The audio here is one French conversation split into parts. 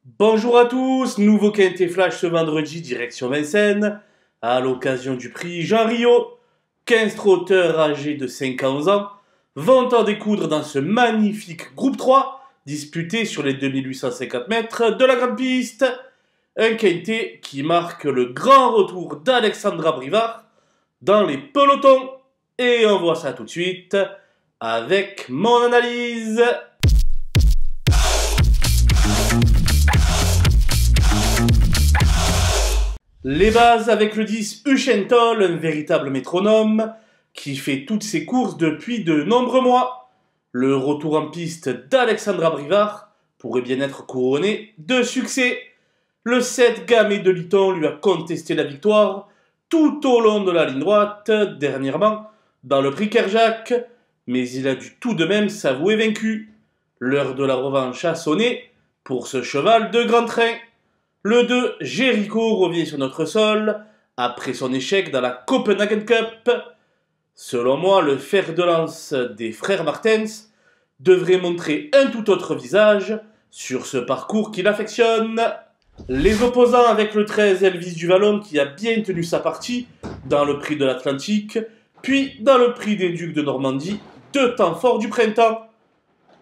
Bonjour à tous, nouveau Quintet Flash ce vendredi, direction Vincennes, à l'occasion du prix Jean Riot. 15 trotteurs âgés de 5 à 11 ans vont en découdre dans ce magnifique groupe 3, disputé sur les 2850 mètres de la grande piste. Un Quintet qui marque le grand retour d'Alexandra Brivard dans les pelotons. Et on voit ça tout de suite avec mon analyse. Les bases avec le 10 Uchentol, un véritable métronome qui fait toutes ses courses depuis de nombreux mois. Le retour en piste d'Alexandra Brivard pourrait bien être couronné de succès. Le 7 Gamay de Liton lui a contesté la victoire tout au long de la ligne droite, dernièrement dans le prix Kerjak, mais il a dû tout de même s'avouer vaincu. L'heure de la revanche a sonné pour ce cheval de grand train. Le 2, Jericho revient sur notre sol après son échec dans la Copenhagen Cup. Selon moi, le fer de lance des frères Martens devrait montrer un tout autre visage sur ce parcours qu'il affectionne. Les opposants avec le 13, Elvis du Vallon qui a bien tenu sa partie dans le prix de l'Atlantique, puis dans le prix des Ducs de Normandie, deux temps forts du printemps.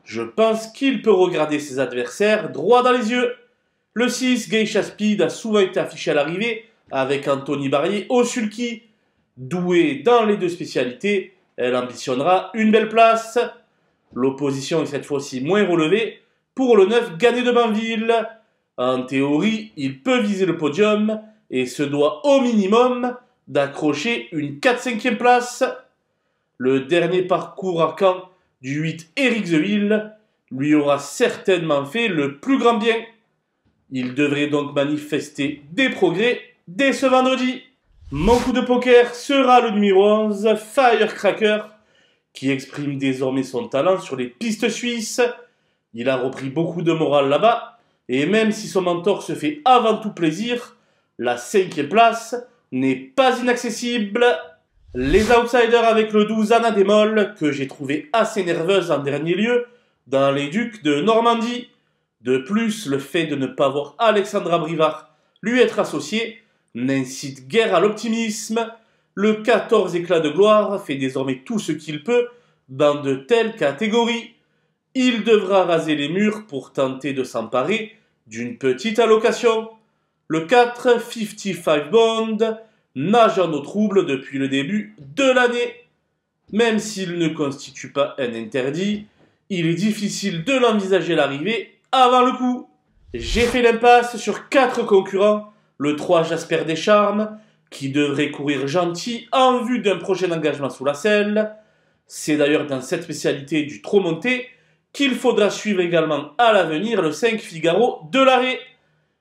Je pense qu'il peut regarder ses adversaires droit dans les yeux. Le 6, Geisha Speed, a souvent été affiché à l'arrivée avec Anthony Barrier au sulky. Douée dans les deux spécialités, elle ambitionnera une belle place. L'opposition est cette fois-ci moins relevée pour le 9, Gagné de Banville. En théorie, il peut viser le podium et se doit au minimum d'accrocher une 4-5e place. Le dernier parcours à Caen du 8, Eric Zeuil, lui aura certainement fait le plus grand bien. Il devrait donc manifester des progrès dès ce vendredi. Mon coup de poker sera le numéro 11, Firecracker, qui exprime désormais son talent sur les pistes suisses. Il a repris beaucoup de morale là-bas, et même si son mentor se fait avant tout plaisir, la 5e place n'est pas inaccessible. Les outsiders avec le 12, Anna Démol, que j'ai trouvé assez nerveuse en dernier lieu, dans les Ducs de Normandie. De plus, le fait de ne pas voir Alexandra Brivard lui être associée n'incite guère à l'optimisme. Le 14 éclat de gloire fait désormais tout ce qu'il peut dans de telles catégories. Il devra raser les murs pour tenter de s'emparer d'une petite allocation. Le 4, 55 Bond, nage en eau trouble depuis le début de l'année. Même s'il ne constitue pas un interdit, il est difficile de l'envisager l'arrivée avant le coup. J'ai fait l'impasse sur 4 concurrents, le 3 Jasper Descharmes, qui devrait courir gentil en vue d'un prochain engagement sous la selle. C'est d'ailleurs dans cette spécialité du trop monté qu'il faudra suivre également à l'avenir le 5 Figaro de l'arrêt.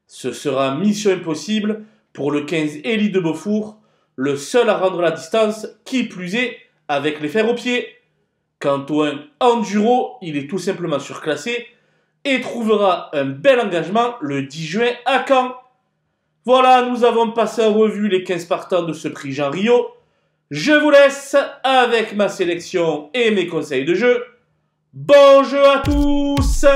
Ce sera mission impossible pour le 15 Élie de Beaufour, le seul à rendre la distance, qui plus est avec les fers aux pieds. Quant au 1 Enduro, il est tout simplement surclassé et trouvera un bel engagement le 10 juin à Caen. Voilà, nous avons passé en revue les 15 partants de ce prix Jean Riot. Je vous laisse avec ma sélection et mes conseils de jeu. Bon jeu à tous!